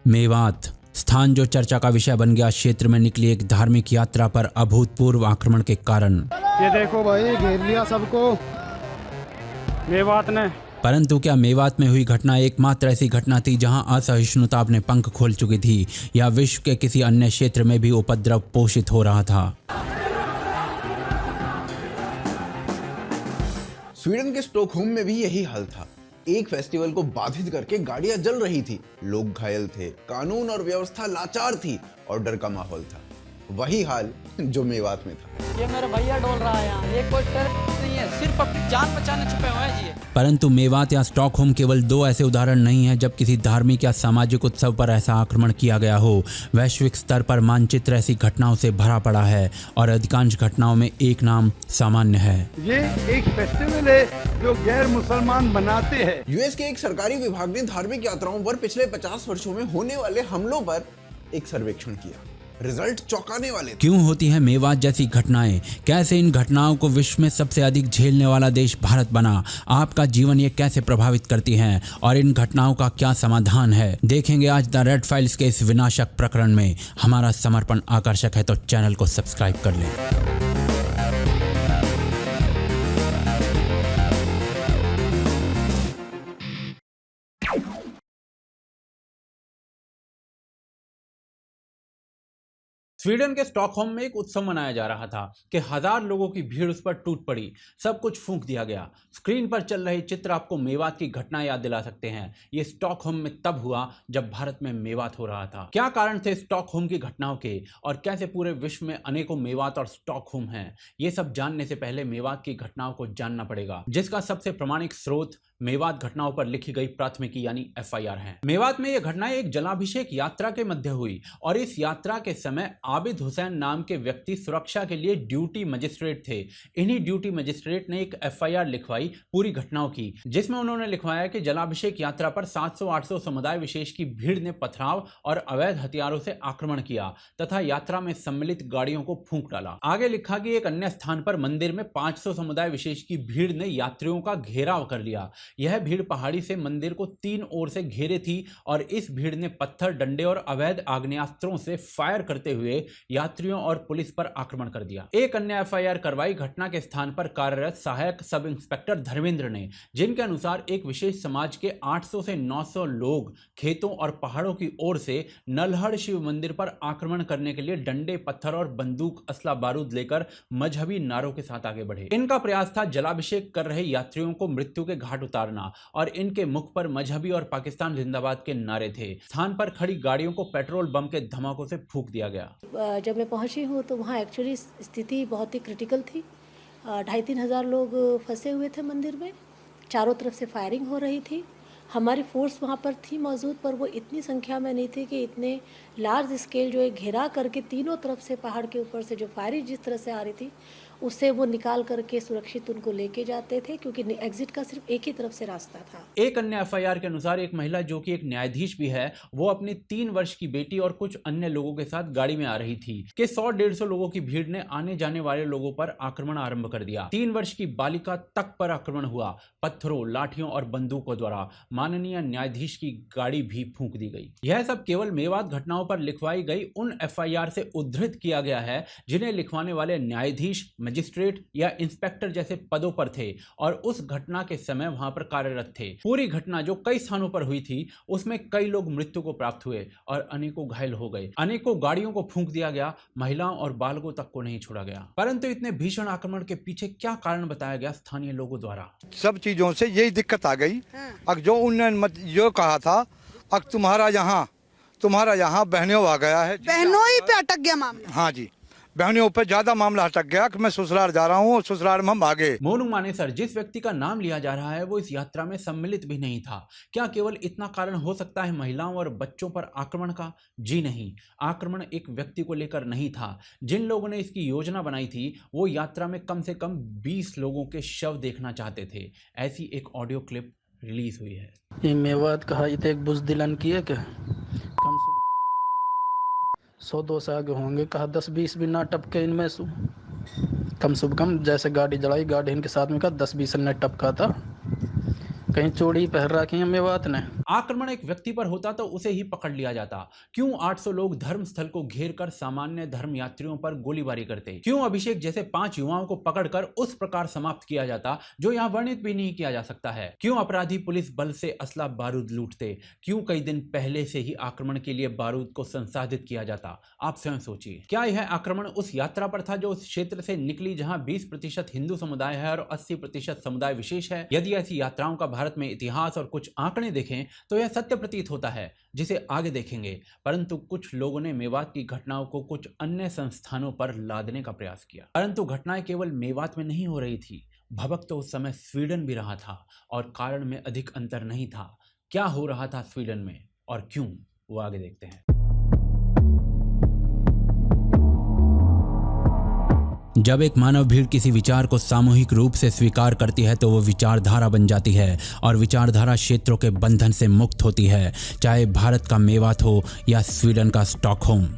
मेवात स्थान जो चर्चा का विषय बन गया। क्षेत्र में निकली एक धार्मिक यात्रा पर अभूतपूर्व आक्रमण के कारण ये देखो भाई, घेर लिया सबको मेवात ने। परंतु क्या मेवात में हुई घटना एकमात्र ऐसी घटना थी जहां असहिष्णुता अपने पंख खोल चुकी थी, या विश्व के किसी अन्य क्षेत्र में भी उपद्रव पोषित हो रहा था? स्वीडन के स्टॉकहोम में भी यही हाल था। एक फेस्टिवल को बाधित करके गाड़ियां जल रही थी, लोग घायल थे, कानून और व्यवस्था लाचार थी और डर का माहौल था। वही हाल जो मेवात में था। ये मेरा भैया डोल रहा है यहाँ, ये कोई टेररिस्ट नहीं है, सिर्फ अपनी जान बचाने छुपे हुए हैं जी। परंतु मेवात या स्टॉकहोम केवल दो ऐसे उदाहरण नहीं हैं जब किसी धार्मिक या सामाजिक उत्सव पर ऐसा आक्रमण किया गया हो। वैश्विक स्तर पर मानचित्र ऐसी घटनाओं से भरा पड़ा है और अधिकांश घटनाओं में एक नाम सामान्य है। ये एक फेस्टिवल है जो गैर मुसलमान मनाते हैं। यूएस के एक सरकारी विभाग ने धार्मिक यात्राओं पर पिछले 50 वर्षों में होने वाले हमलों पर एक सर्वेक्षण किया। रिजल्ट चौंकाने वाले थे। क्यों होती है मेवात जैसी घटनाएं? कैसे इन घटनाओं को विश्व में सबसे अधिक झेलने वाला देश भारत बना? आपका जीवन ये कैसे प्रभावित करती हैं और इन घटनाओं का क्या समाधान है, देखेंगे आज द रेड फाइल्स के इस विनाशक प्रकरण में। हमारा समर्पण आकर्षक है तो चैनल को सब्सक्राइब कर लें। स्वीडन के स्टॉकहोम में एक उत्सव मनाया जा रहा था कि 1000 लोगों की भीड़ उस पर टूट पड़ी। सब कुछ फूंक दिया गया। स्क्रीन पर चल रहे चित्र आपको मेवात की घटना याद दिला सकते हैं। ये स्टॉकहोम में तब हुआ जब भारत में मेवात हो रहा था। क्या कारण थे स्टॉकहोम की घटनाओं के और कैसे पूरे विश्व में अनेकों मेवात और स्टॉकहोम हैं, ये सब जानने से पहले मेवात की घटनाओं को जानना पड़ेगा, जिसका सबसे प्रामाणिक स्रोत मेवात घटनाओं पर लिखी गई प्राथमिकी यानी FIR है। मेवात में यह घटना एक जलाभिषेक यात्रा के मध्य हुई और इस यात्रा के समय आबिद हुसैन नाम के व्यक्ति सुरक्षा के लिए ड्यूटी मजिस्ट्रेट थे। इन्हीं ड्यूटी मजिस्ट्रेट ने एक FIR लिखवाई पूरी घटनाओं की, जिसमें उन्होंने लिखवाया कि जलाभिषेक यात्रा पर 700-800 समुदाय विशेष की भीड़ ने पथराव और अवैध हथियारों से आक्रमण किया तथा यात्रा में सम्मिलित गाड़ियों को फूंक डाला। आगे लिखा कि एक अन्य स्थान पर मंदिर में 500 समुदाय विशेष की भीड़ ने यात्रियों का घेराव कर लिया। यह भीड़ पहाड़ी से मंदिर को 3 ओर से घेरे थी और इस भीड़ ने पत्थर, डंडे और अवैध आग्नेयास्त्रों से फायर करते हुए यात्रियों और पुलिस पर आक्रमण कर दिया। एक अन्य FIR करवाई घटना के स्थान पर कार्यरत सहायक सब इंस्पेक्टर धर्मेंद्र ने, जिनके अनुसार एक विशेष समाज के 800 से 900 लोग खेतों और पहाड़ों की ओर से नल्हड़ शिव मंदिर पर आक्रमण करने के लिए डंडे, पत्थर और बंदूक, असला बारूद लेकर मजहबी नारों के साथ आगे बढ़े। इनका प्रयास था जलाभिषेक कर रहे यात्रियों को मृत्यु के घाट उतारना और इनके मुख पर मजहबी और पाकिस्तान जिंदाबाद के नारे थे। स्थान पर खड़ी गाड़ियों को पेट्रोल बम के धमाकों से फूंक दिया गया। जब मैं पहुंची हूँ तो वहाँ एक्चुअली स्थिति बहुत ही क्रिटिकल थी। 2500-3000 हज़ार लोग फंसे हुए थे मंदिर में। चारों तरफ से फायरिंग हो रही थी। हमारी फोर्स वहाँ पर थी मौजूद, पर वो इतनी संख्या में नहीं थी कि इतने लार्ज स्केल जो है घेरा करके तीनों तरफ से पहाड़ के ऊपर से जो फायरिंग जिस तरह से आ रही थी उससे वो निकाल करके सुरक्षित उनको लेके जाते थे, क्योंकि एग्जिट का सिर्फ एक ही तरफ से रास्ता था। एक अन्य FIR के अनुसार एक महिला जो कि एक न्यायाधीश भी है, वो अपनी 3 वर्ष की बेटी और कुछ अन्य लोगों के साथ गाड़ी में आ रही थी कि 100-150 लोगों की भीड़ ने आने जाने वाले लोगों पर आक्रमण आरंभ कर दिया। 3 वर्ष की बालिका तक पर आक्रमण हुआ। पत्थरों, लाठियों और बंदूकों द्वारा माननीय न्यायाधीश की गाड़ी भी फूंक दी गई। यह सब केवल मेवात घटनाओं पर लिखवाई गई उन FIR से उद्धृत किया गया है जिन्हें लिखवाने वाले न्यायाधीश, मजिस्ट्रेट या इंस्पेक्टर जैसे पदों पर थे और उस घटना के समय वहां पर कार्यरत थे। पूरी घटना जो कई स्थानों पर हुई थी उसमें कई लोग मृत्यु को प्राप्त हुए और अनेकों घायल हो गए। अनेकों गाड़ियों को फूंक दिया गया, महिलाओं और बालकों तक को नहीं छोड़ा गया। परंतु इतने भीषण आक्रमण के पीछे क्या कारण बताया गया स्थानीय लोगों द्वारा? सब चीजों से यही दिक्कत आ गई। अब जो उन्होंने जो कहा था, अब तुम्हारा यहाँ बहनों आ गया है, बहनों ही पे अटक गया मामला। हाँ जी, बहनों पे ज्यादा मामला अटक गया कि मैं ससुराल जा रहा हूँ और ससुराल में हम आगे। मोनू मानेसर, जिस व्यक्ति का नाम लिया जा रहा है, वो इस यात्रा में सम्मिलित भी नहीं था। क्या केवल इतना कारण हो सकता है महिलाओं और बच्चों पर आक्रमण का? जी नहीं, आक्रमण एक व्यक्ति को लेकर नहीं था। जिन लोगों ने इसकी योजना बनाई थी वो यात्रा में कम से कम 20 लोगों के शव देखना चाहते थे। ऐसी एक ऑडियो क्लिप रिलीज हुई है। ये मेवात कहा एक बुजदिलन की है क्या? कम से 100-200 आगे होंगे, कहा 10-20 भी ना टपके इनमें से कम से कम। जैसे गाड़ी जलाई, गाड़ी इनके साथ में कहा 10-20 ने टपका था। कहीं चोड़ी पहन रखी है मेवात ने। आक्रमण एक व्यक्ति पर होता तो उसे ही पकड़ लिया जाता। क्यों 800 लोग धर्म स्थल को घेर कर सामान्य धर्म यात्रियों पर गोलीबारी करते? क्यों अभिषेक जैसे 5 युवाओं को पकड़कर उस प्रकार समाप्त किया जाता जो यहाँ वर्णित भी नहीं किया जा सकता है? क्यों अपराधी पुलिस बल से असला बारूद लूटते? क्यों कई दिन पहले से ही आक्रमण के लिए बारूद को संसाधित किया जाता? आप स्वयं सोचिए। क्या यह आक्रमण उस यात्रा पर था जो उस क्षेत्र से निकली जहां 20% हिंदू समुदाय है और 80% समुदाय विशेष है? यदि ऐसी यात्राओं का भारत में इतिहास और कुछ आंकड़े देखें तो यह सत्य प्रतीत होता है, जिसे आगे देखेंगे। परंतु कुछ लोगों ने मेवात की घटनाओं को कुछ अन्य संस्थानों पर लादने का प्रयास किया। परंतु घटनाएं केवल मेवात में नहीं हो रही थी, भभक तो उस समय स्वीडन भी रहा था और कारण में अधिक अंतर नहीं था। क्या हो रहा था स्वीडन में और क्यों, वो आगे देखते हैं। जब एक मानव भीड़ किसी विचार को सामूहिक रूप से स्वीकार करती है तो वो विचारधारा बन जाती है और विचारधारा क्षेत्रों के बंधन से मुक्त होती है, चाहे भारत का मेवात हो या स्वीडन का स्टॉकहोम।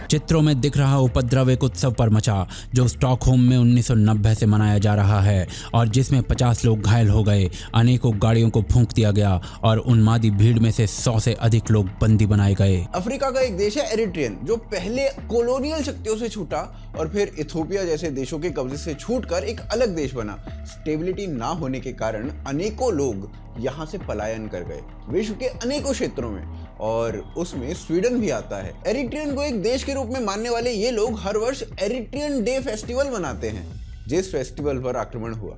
चित्रों में दिख रहा उपद्रव एक उत्सव पर मचा जो स्टॉकहोम में 1990 से मनाया जा रहा है और जिसमें 50 लोग घायल हो गए, अनेकों गाड़ियों को फूंक दिया गया और उन्मादी भीड़ में से 100 से अधिक लोग बंदी बनाए गए। अफ्रीका का एक देश है एरिट्रियन, जो पहले कॉलोनियल शक्तियों से छूटा और फिर इथोपिया जैसे देशों के कब्जे से छूटकर एक अलग देश बना। स्टेबिलिटी ना होने के कारण अनेकों लोग यहाँ से पलायन कर गए विश्व के अनेकों क्षेत्रों में, और उसमें स्वीडन भी आता है। एरिट्रियन को एक देश के रूप में मानने वाले ये लोग हर वर्ष एरिट्रियन डे फेस्टिवल मनाते हैं, जिस फेस्टिवल पर आक्रमण हुआ।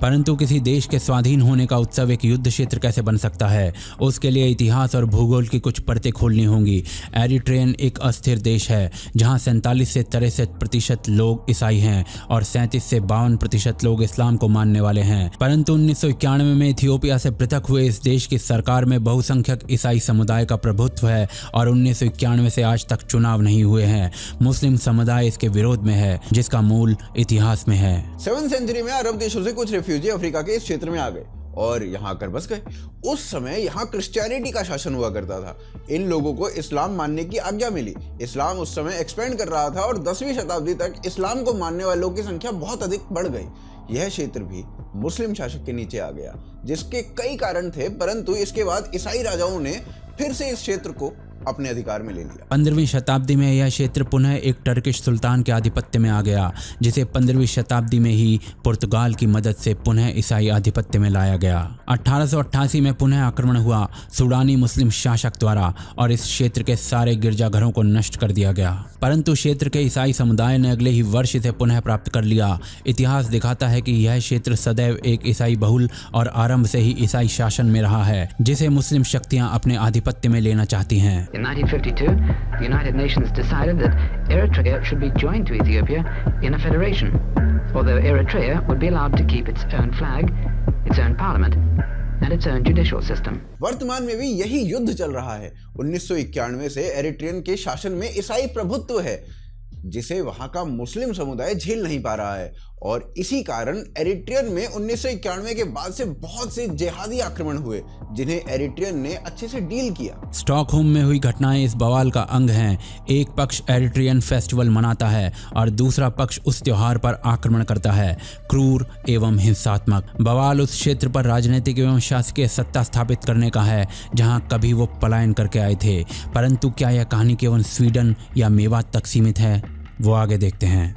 परंतु किसी देश के स्वाधीन होने का उत्सव एक युद्ध क्षेत्र कैसे बन सकता है? उसके लिए इतिहास और भूगोल की कुछ परतें खोलनी होंगी। एरिट्रियन एक अस्थिर देश है जहां 47 से 63% लोग ईसाई हैं और 37 से 52% लोग इस्लाम को मानने वाले हैं। परंतु 1991 में इथियोपिया से पृथक हुए इस देश की सरकार में बहुसंख्यक ईसाई समुदाय का प्रभुत्व है और 1991 से आज तक चुनाव नहीं हुए हैं। मुस्लिम समुदाय इसके विरोध में है, जिसका मूल इतिहास में है। 7वीं सेंचुरी में अरब देशों से कुछ रेफ्यूजी अफ्रीका के इस क्षेत्र में आ गए और यहाँ आकर बस गए। उस समय यहाँ क्रिश्चियनिटी का शासन हुआ करता था। इन लोगों को इस्लाम मानने की आज्ञा मिली। इस्लाम उस समय एक्सपेंड कर रहा था और 10वीं शताब्दी तक इस्लाम को मानने वालों की संख्या बहुत अधिक बढ़ गई। यह क्षेत्र भी मुस्लिम शासक के नीचे आ गया, जिसके कई कारण थे, परंतु इसके बाद ईसाई राजाओं ने फिर से इस क्षेत्र को अपने अधिकार में ले लिया। 15वीं शताब्दी में यह क्षेत्र पुनः एक टर्किश सुल्तान के आधिपत्य में आ गया, जिसे 15वीं शताब्दी में ही पुर्तगाल की मदद से पुनः ईसाई आधिपत्य में लाया गया। 1888 में पुनः आक्रमण हुआ सूडानी मुस्लिम शासक द्वारा और इस क्षेत्र के सारे गिरजाघरों को नष्ट कर दिया गया। परंतु क्षेत्र के ईसाई समुदाय ने अगले ही वर्ष इसे पुनः प्राप्त कर लिया। इतिहास दिखाता है कि यह क्षेत्र सदैव एक ईसाई बहुल और आरंभ से ही ईसाई शासन में रहा है, जिसे मुस्लिम शक्तियां अपने आधिपत्य में लेना चाहती हैं। In 1952, the United Nations decided that Eritrea should be joined to Ethiopia in a federation, although Eritrea would be allowed to keep its own flag, its own parliament, and its own judicial system. वर्तमान में भी यही युद्ध चल रहा है। 1991 से Eritrean के शासन में ईसाई प्रभुत्व है, जिसे वहां का मुस्लिम समुदाय झेल नहीं पा रहा है, और इसी कारण एरिट्रियन में 1991 के बाद से बहुत से जिहादी आक्रमण हुए, जिन्हें एरिट्रियन ने अच्छे से डील किया। स्टॉकहोम में हुई घटनाएं इस बवाल का अंग हैं। एक पक्ष एरिट्रियन फेस्टिवल मनाता है और दूसरा पक्ष उस त्योहार पर आक्रमण करता है, क्रूर एवं हिंसात्मक। बवाल उस क्षेत्र पर राजनीतिक एवं शासकीय सत्ता स्थापित करने का है जहां कभी वो पलायन करके आए थे। परंतु क्या यह कहानी केवल स्वीडन या मेवात तक सीमित है? वो आगे देखते हैं।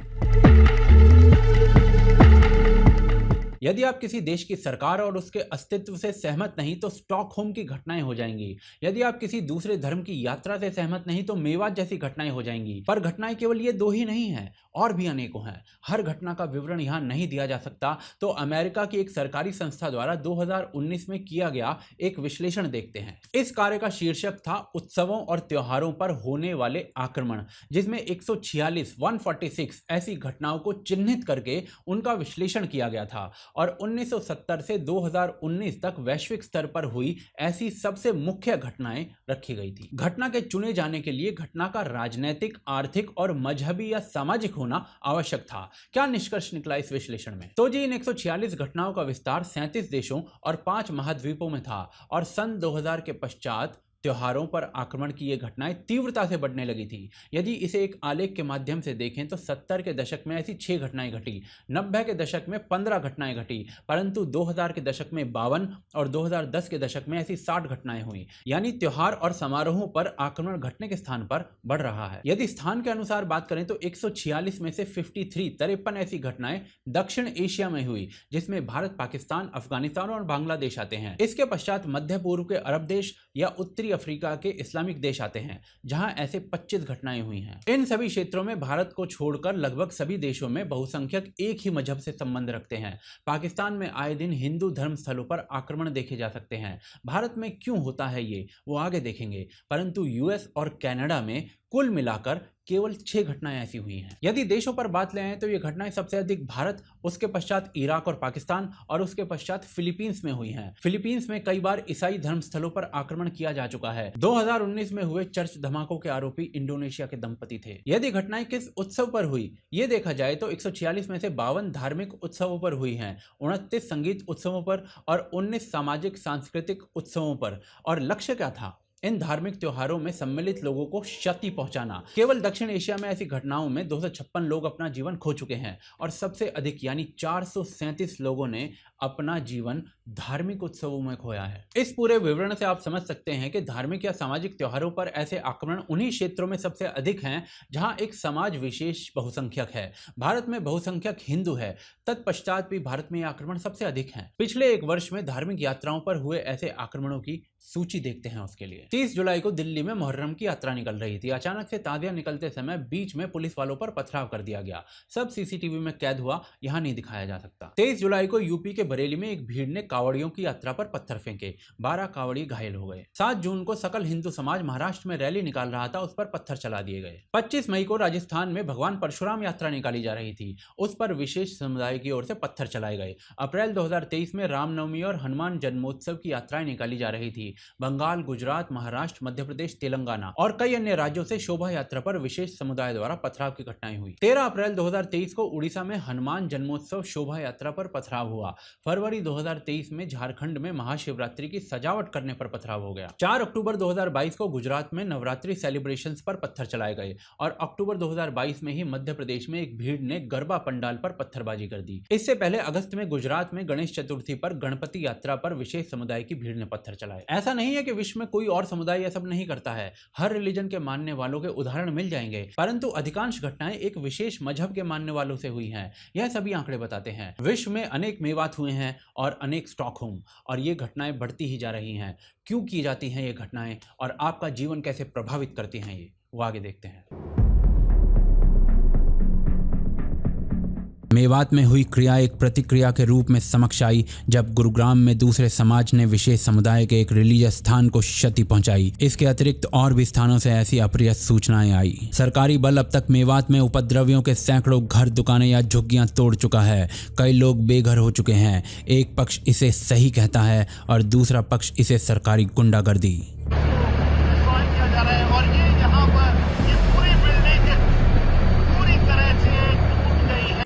यदि आप किसी देश की सरकार और उसके अस्तित्व से सहमत नहीं तो स्टॉकहोम की घटनाएं हो जाएंगी। यदि आप किसी दूसरे धर्म की यात्रा से सहमत नहीं तो मेवात जैसी घटनाएं हो जाएंगी। पर घटनाएं केवल ये दो ही नहीं हैं, और भी अनेकों हैं। हर घटना का विवरण यहाँ नहीं दिया जा सकता, तो अमेरिका की एक सरकारी संस्था द्वारा 2019 में किया गया एक विश्लेषण देखते हैं। इस कार्य का शीर्षक था उत्सवों और त्योहारों पर होने वाले आक्रमण, जिसमें 146 ऐसी घटनाओं को चिन्हित करके उनका विश्लेषण किया गया था और 1970 से 2019 तक वैश्विक स्तर पर हुई ऐसी सबसे मुख्य घटनाएं रखी गई थी। घटना के चुने जाने के लिए घटना का राजनीतिक, आर्थिक और मजहबी या सामाजिक होना आवश्यक था। क्या निष्कर्ष निकला इस विश्लेषण में? तो जी, इन 146 घटनाओं का विस्तार 37 देशों और 5 महाद्वीपों में था और सन 2000 के पश्चात त्योहारों पर आक्रमण की ये घटनाएं तीव्रता से बढ़ने लगी थी। यदि इसे एक आलेख के माध्यम से देखें तो 70 के दशक में ऐसी 6 घटनाएं घटी, 90 के दशक में 15 घटनाएं घटी, परंतु 2000 के दशक में 52 और 2010 के दशक में ऐसी 60 घटनाएं हुई। यानी त्योहार और समारोहों पर आक्रमण घटने के स्थान पर बढ़ रहा है। यदि स्थान के अनुसार बात करें तो 146 में से 53 ऐसी घटनाएं दक्षिण एशिया में हुई, जिसमें भारत, पाकिस्तान, अफगानिस्तान और बांग्लादेश आते हैं। इसके पश्चात मध्य पूर्व के अरब देश या उत्तरी अफ्रीका के इस्लामिक देश आते हैं, जहां ऐसे 25 घटनाएं हुई हैं। इन सभी क्षेत्रों में भारत को छोड़कर लगभग सभी देशों में बहुसंख्यक एक ही मजहब से संबंध रखते हैं। पाकिस्तान में आए दिन हिंदू धर्म स्थलों पर आक्रमण देखे जा सकते हैं। भारत में क्यों होता है ये, वो आगे देखेंगे, परंतु यूएस और कनाडा में कुल मिलाकर केवल 6 घटनाएं ऐसी हुई हैं। यदि देशों पर बात ले आए तो ये घटनाएं सबसे अधिक भारत, उसके पश्चात इराक और पाकिस्तान और उसके पश्चात फिलीपींस में हुई हैं। फिलीपींस में कई बार ईसाई धर्म स्थलों पर आक्रमण किया जा चुका है। 2019 में हुए चर्च धमाकों के आरोपी इंडोनेशिया के दंपति थे। यदि घटनाएं किस उत्सव पर हुई ये देखा जाए तो 146 में से 52 धार्मिक उत्सवों पर हुई हैं, 29 संगीत उत्सवों पर और 19 सामाजिक सांस्कृतिक उत्सवों पर। और लक्ष्य क्या था? इन धार्मिक त्योहारों में सम्मिलित लोगों को क्षति पहुंचाना। केवल दक्षिण एशिया में ऐसी घटनाओं में 256 लोग अपना जीवन खो चुके हैं और सबसे अधिक यानी 437 लोगों ने अपना जीवन धार्मिक उत्सवों में खोया है। इस पूरे विवरण से आप समझ सकते हैं कि धार्मिक या सामाजिक त्योहारों पर ऐसे आक्रमण उन्हीं क्षेत्रों में सबसे अधिक हैं जहां एक समाज विशेष बहुसंख्यक है। भारत में बहुसंख्यक हिंदू है, तत्पश्चात भी भारत में आक्रमण सबसे अधिक हैं। पिछले एक वर्ष में धार्मिक यात्राओं पर हुए ऐसे आक्रमणों की सूची देखते हैं। उसके लिए 30 जुलाई को दिल्ली में मुहर्रम की यात्रा निकल रही थी। अचानक से ताजिया निकलते समय बीच में पुलिस वालों पर पथराव कर दिया गया। सब सीसीटीवी में कैद हुआ, यहां नहीं दिखाया जा सकता। 23 जुलाई को यूपी के बरेली में एक भीड़ ने कावड़ियों की यात्रा पर पत्थर फेंके, 12 कावड़ी घायल हो गए। 7 जून को सकल हिंदू समाज महाराष्ट्र में रैली निकाल रहा था, उस पर पत्थर चला दिए गए। 25 मई को राजस्थान में भगवान परशुराम यात्रा निकाली जा रही थी, उस पर विशेष समुदाय की ओर से पत्थर चलाए गए। अप्रैल 2023 में रामनवमी और हनुमान जन्मोत्सव की यात्राएं निकाली जा रही थी। बंगाल, गुजरात, महाराष्ट्र, मध्य प्रदेश, तेलंगाना और कई अन्य राज्यों से शोभा यात्रा पर विशेष समुदाय द्वारा पथराव की घटनाएं हुई। 13 अप्रैल 2023 को उड़ीसा में हनुमान जन्मोत्सव शोभा यात्रा पर पथराव हुआ। फरवरी 2023 में झारखंड में महाशिवरात्रि की सजावट करने पर पथराव हो गया। 4 अक्टूबर 2022 को गुजरात में नवरात्रि सेलिब्रेशंस पर पत्थर चलाए गए और अक्टूबर 2022 में ही मध्य प्रदेश में एक भीड़ ने गरबा पंडाल पर पत्थरबाजी कर दी। इससे पहले अगस्त में गुजरात में गणेश चतुर्थी पर गणपति यात्रा पर विशेष समुदाय की भीड़ ने पत्थर चलाए। ऐसा नहीं है कि विश्व में कोई और समुदाय यह सब नहीं करता है। हर रिलीजन के मानने वालों के उदाहरण मिल जाएंगे, परंतु अधिकांश घटनाएं एक विशेष मजहब के मानने वालों से हुई हैं। यह सभी आंकड़े बताते हैं। विश्व में अनेक मेवात हुए हैं और अनेक स्टॉकहोम, और ये घटनाएं बढ़ती ही जा रही हैं। क्यों की जाती हैं ये घटनाएं और आपका जीवन कैसे प्रभावित करती हैं ये, वो आगे देखते हैं। मेवात में हुई क्रिया एक प्रतिक्रिया के रूप में समक्ष आई जब गुरुग्राम में दूसरे समाज ने विशेष समुदाय के एक रिलीजियस स्थान को क्षति पहुंचाई। इसके अतिरिक्त और भी स्थानों से ऐसी अप्रिय सूचनाएं आई। सरकारी बल अब तक मेवात में उपद्रवियों के सैकड़ों घर, दुकानें या झुग्गियां तोड़ चुका है। कई लोग बेघर हो चुके हैं। एक पक्ष इसे सही कहता है और दूसरा पक्ष इसे सरकारी गुंडागर्दी।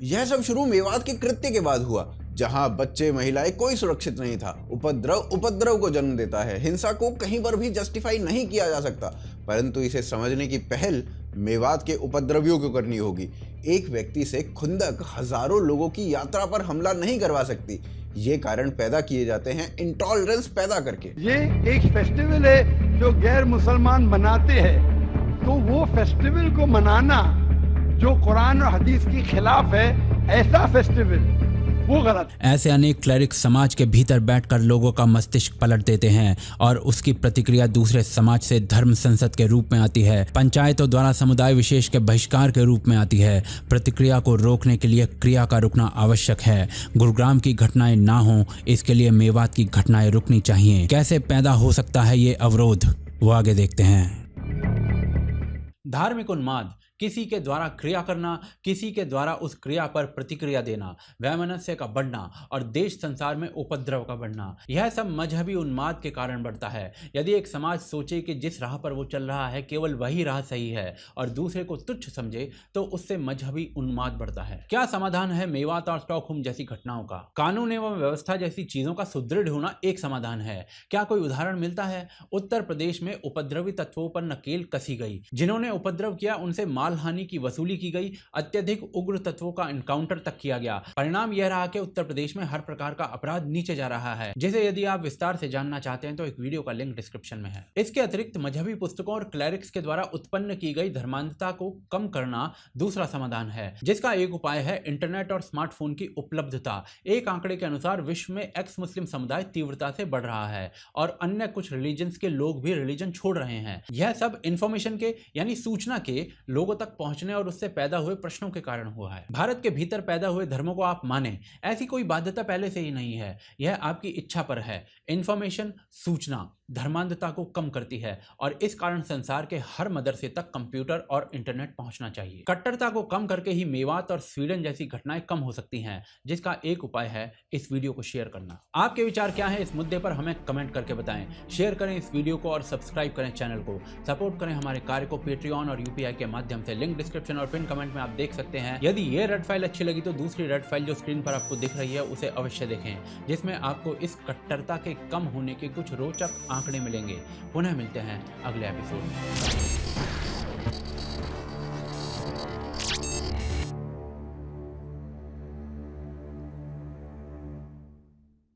यह सब शुरू मेवात के कृत्य के बाद हुआ, जहां बच्चे, महिलाएं, कोई सुरक्षित नहीं था। उपद्रव को जन्म देता है। हिंसा को कहीं पर भी जस्टिफाई नहीं किया जा सकता, परंतु इसे समझने की पहल मेवात के उपद्रवियों को करनी होगी। एक व्यक्ति से खुंदक हजारों लोगों की यात्रा पर हमला नहीं करवा सकती। ये कारण पैदा किए जाते हैं इंटॉलरेंस पैदा करके। ये एक फेस्टिवल है जो गैर मुसलमान मनाते हैं, तो वो फेस्टिवल को मनाना जो कुरान और हदीस के खिलाफ है, ऐसा फेस्टिवल वो गलत। ऐसे अनेक क्लरिक समाज के भीतर बैठकर लोगों का मस्तिष्क पलट देते हैं और उसकी प्रतिक्रिया दूसरे समाज से धर्म संसद के रूप में आती है, पंचायतों द्वारा समुदाय विशेष के बहिष्कार के रूप में आती है। प्रतिक्रिया को रोकने के लिए क्रिया का रुकना आवश्यक है। गुरुग्राम की घटनाएं ना हो, इसके लिए मेवात की घटनाएं रुकनी चाहिए। कैसे पैदा हो सकता है ये अवरोध, वो आगे देखते हैं। धार्मिक उन्माद किसी के द्वारा क्रिया करना, किसी के द्वारा उस क्रिया पर प्रतिक्रिया देना, वैमनस्य का बढ़ना और देश संसार में उपद्रव का बढ़ना, यह सब मजहबी उन्माद के कारण बढ़ता है। यदि एक समाज सोचे कि जिस राह पर वो चल रहा है केवल वही राह सही है और दूसरे को तुच्छ समझे, तो उससे मजहबी उन्माद बढ़ता है। क्या समाधान है मेवात और स्टॉकहोम जैसी घटनाओं का? कानून एवं व्यवस्था जैसी चीजों का सुदृढ़ होना एक समाधान है। क्या कोई उदाहरण मिलता है? उत्तर प्रदेश में उपद्रवी तत्वों पर नकेल कसी गई। जिन्होंने उपद्रव किया उनसे मालहानि की वसूली की गई। अत्यधिक उग्र तत्वों का एनकाउंटर तक किया गया। परिणाम यह रहा कि उत्तर प्रदेश में हर प्रकार का अपराध नीचे जा रहा है, जिसे यदि आप विस्तार से जानना चाहते हैं तो एक वीडियो का लिंक डिस्क्रिप्शन में है। इसके अतिरिक्त मजहबी पुस्तकों और क्लैरिक्स के द्वारा उत्पन्न की गई धर्मांधता को कम करना दूसरा समाधान है, जिसका एक उपाय है इंटरनेट और स्मार्टफोन की उपलब्धता। एक आंकड़े के अनुसार विश्व में एक्स मुस्लिम समुदाय तीव्रता से बढ़ रहा है और अन्य कुछ रिलीजन्स के लोग भी रिलीजन छोड़ रहे हैं। यह सब इंफॉर्मेशन के यानी सूचना के लोगों तक पहुंचने और उससे पैदा हुए प्रश्नों के कारण हुआ है। भारत के भीतर पैदा हुए धर्मों को आप माने, ऐसी कोई बाध्यता पहले से ही नहीं है। यह आपकी इच्छा पर है। इंफॉर्मेशन, सूचना धर्मांधता को कम करती है और इस कारण संसार के हर मदरसे तक कंप्यूटर और इंटरनेट पहुंचना चाहिए। कट्टरता को कम करके ही मेवात और स्वीडन जैसी घटनाएं कम हो सकती हैं, जिसका एक उपाय है इस वीडियो को शेयर करना। आपके विचार क्या है इस मुद्दे पर हमें कमेंट करके बताएं। शेयर करें इस वीडियो को और सब्सक्राइब करें चैनल को। सपोर्ट करें हमारे कार्य को पेट्रियन और यूपीआई के माध्यम से। लिंक डिस्क्रिप्शन और पिन कमेंट में आप देख सकते हैं। यदि ये रेड फाइल अच्छी लगी तो दूसरी रेड फाइल जो स्क्रीन पर आपको दिख रही है उसे अवश्य देखें, जिसमें आपको इस कट्टरता के कम होने के कुछ रोचक आंकड़े मिलेंगे। पुनः मिलते हैं अगले एपिसोड में।